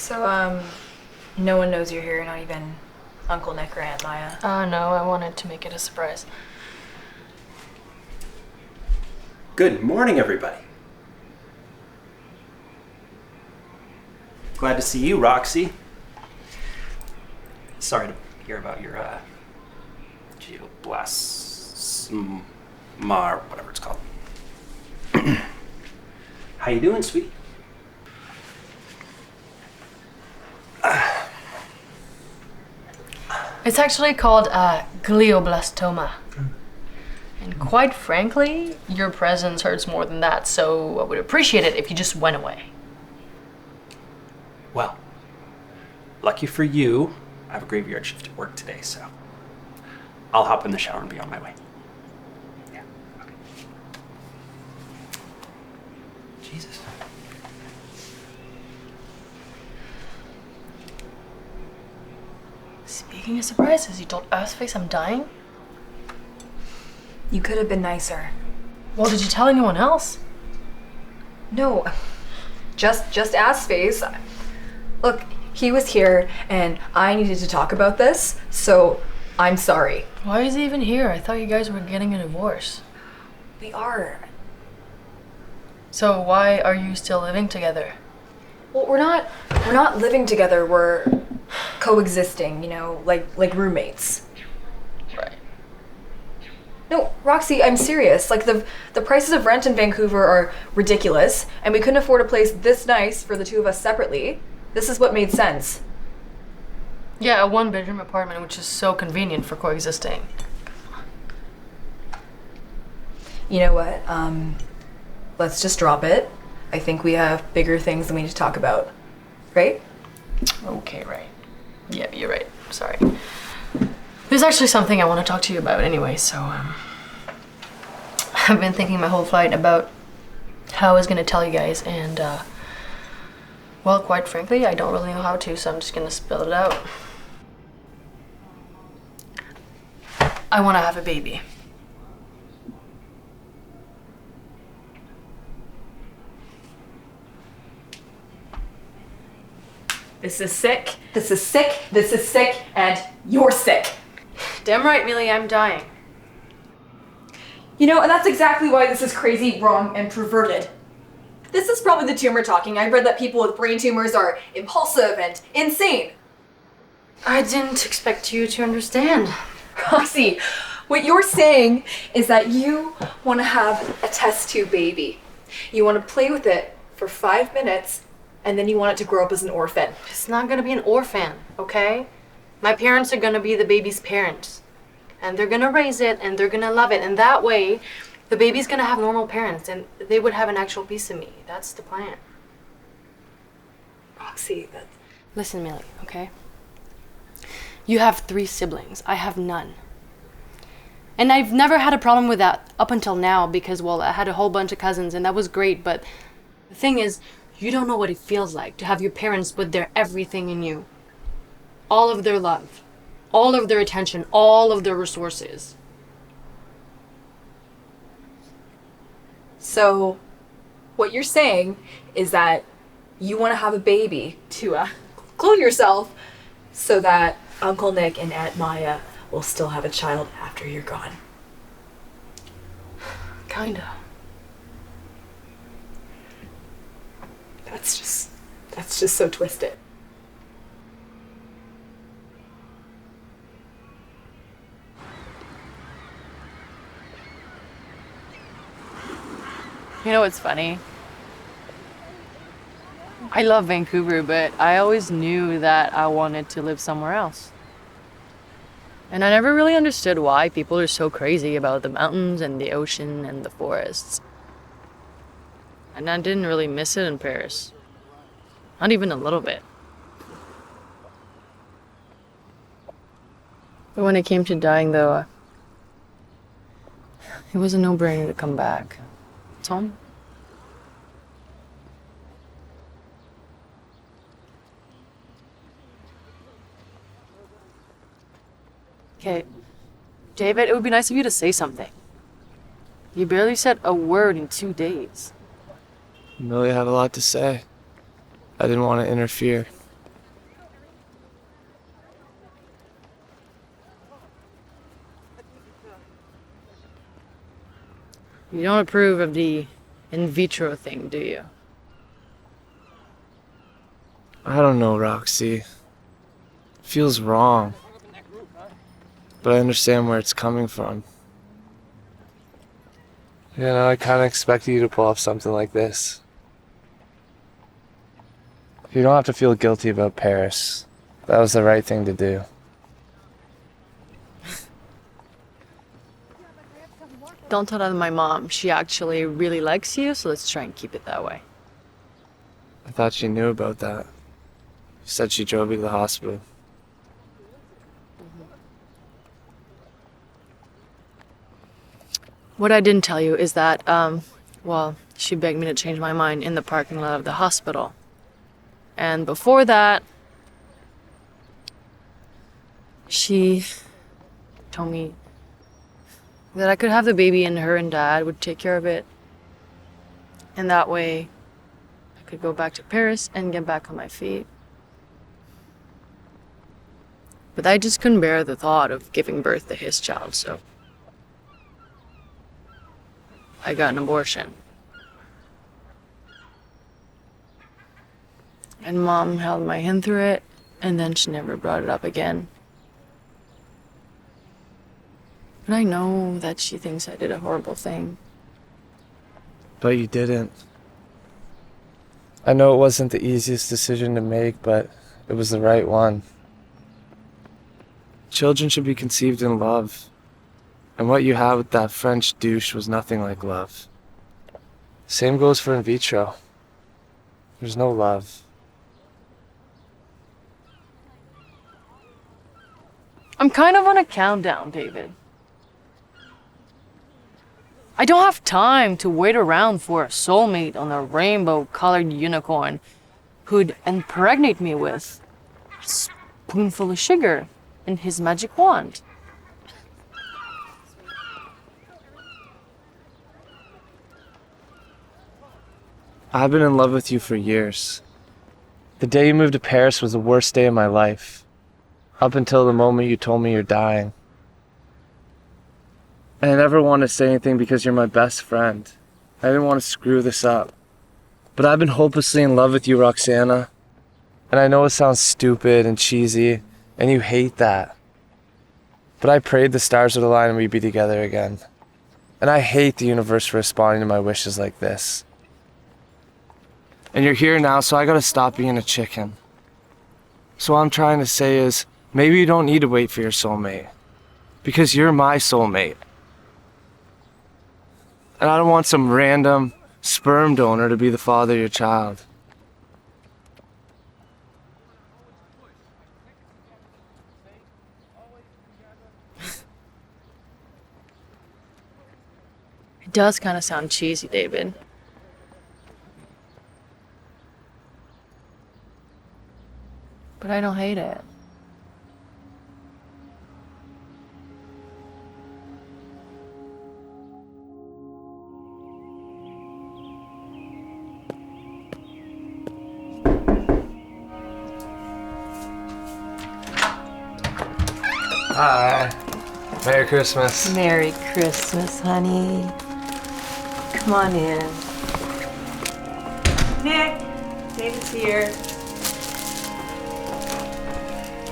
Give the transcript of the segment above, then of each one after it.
So, no one knows you're here, not even Uncle Nick or Aunt Maya? No, I wanted to make it a surprise. Good morning, everybody. Glad to see you, Roxy. Sorry to hear about your, geoblasma, whatever it's called. How you doing, sweetie? It's actually called glioblastoma. And quite frankly, your presence hurts more than that, so I would appreciate it if you just went away. Well, lucky for you, I have a graveyard shift at work today, so I'll hop in the shower and be on my way. Yeah, okay. Jesus. Speaking of surprises, you told Earthface I'm dying? You could have been nicer. Well, did you tell anyone else? No, just Assface. Look, he was here and I needed to talk about this, so I'm sorry. Why is he even here? I thought you guys were getting a divorce. We are. So why are you still living together? Well, we're not living together, we're coexisting, you know, like roommates. Right. No, Roxy, I'm serious. Like, the prices of rent in Vancouver are ridiculous, and we couldn't afford a place this nice for the two of us separately. This is what made sense. Yeah, a one-bedroom apartment, which is so convenient for coexisting. You know what? Let's just drop it. I think we have bigger things than we need to talk about. Right? Okay, right. Yeah, you're right. Sorry. There's actually something I want to talk to you about anyway, so, I've been thinking my whole flight about how I was going to tell you guys, and, well, quite frankly, I don't really know how to, so I'm just going to spill it out. I want to have a baby. This is sick. This is sick. This is sick. And you're sick. Damn right, Millie, I'm dying. You know, and that's exactly why this is crazy, wrong, and perverted. This is probably the tumor talking. I've read that people with brain tumors are impulsive and insane. I didn't expect you to understand. Roxy, what you're saying is that you want to have a test tube baby. You want to play with it for 5 minutes, and then you want it to grow up as an orphan. It's not gonna be an orphan, okay? My parents are gonna be the baby's parents. And they're gonna raise it, and they're gonna love it. And that way, the baby's gonna have normal parents, and they would have an actual piece of me. That's the plan. Roxy, that... Listen, Millie, okay? You have 3 siblings. I have none. And I've never had a problem with that up until now because, well, I had a whole bunch of cousins, and that was great. But the thing is, you don't know what it feels like to have your parents put their everything in you. All of their love, all of their attention, all of their resources. So, what you're saying is that you want to have a baby to clone yourself so that Uncle Nick and Aunt Maya will still have a child after you're gone. Kinda. That's just so twisted. You know what's funny? I love Vancouver, but I always knew that I wanted to live somewhere else. And I never really understood why people are so crazy about the mountains and the ocean and the forests. And I didn't really miss it in Paris. Not even a little bit. But when it came to dying, though, it was a no-brainer to come back. It's home. Okay, David, it would be nice of you to say something. You barely said a word in 2 days. Millie had a lot to say. I didn't want to interfere. You don't approve of the in vitro thing, do you? I don't know, Roxy. It feels wrong. But I understand where it's coming from. You know, I kind of expected you to pull off something like this. You don't have to feel guilty about Paris. That was the right thing to do. Don't tell that to my mom. She actually really likes you, so let's try and keep it that way. I thought she knew about that. She said she drove you to the hospital. What I didn't tell you is that, well, she begged me to change my mind in the parking lot of the hospital. And before that, she told me that I could have the baby and her and Dad would take care of it. And that way, I could go back to Paris and get back on my feet. But I just couldn't bear the thought of giving birth to his child, so I got an abortion. And Mom held my hand through it, and then she never brought it up again. But I know that she thinks I did a horrible thing. But you didn't. I know it wasn't the easiest decision to make, but it was the right one. Children should be conceived in love. And what you had with that French douche was nothing like love. Same goes for in vitro. There's no love. I'm kind of on a countdown, David. I don't have time to wait around for a soulmate on a rainbow-colored unicorn who'd impregnate me with a spoonful of sugar and his magic wand. I've been in love with you for years. The day you moved to Paris was the worst day of my life. Up until the moment you told me you're dying. And I never wanted to say anything because you're my best friend. I didn't want to screw this up. But I've been hopelessly in love with you, Roxana. And I know it sounds stupid and cheesy, and you hate that. But I prayed the stars would align and we'd be together again. And I hate the universe for responding to my wishes like this. And you're here now, so I gotta stop being a chicken. So what I'm trying to say is, maybe you don't need to wait for your soulmate. Because you're my soulmate. And I don't want some random sperm donor to be the father of your child. It does kind of sound cheesy, David. But I don't hate it. Hi. Merry Christmas. Merry Christmas, honey. Come on in. Nick, David's here.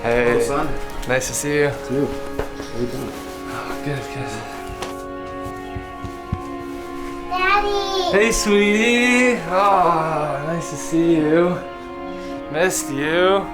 Hey. Hello, son. Nice to see you. Too. How you doing? Oh, good. Daddy! Hey, sweetie. Oh, nice to see you. Missed you.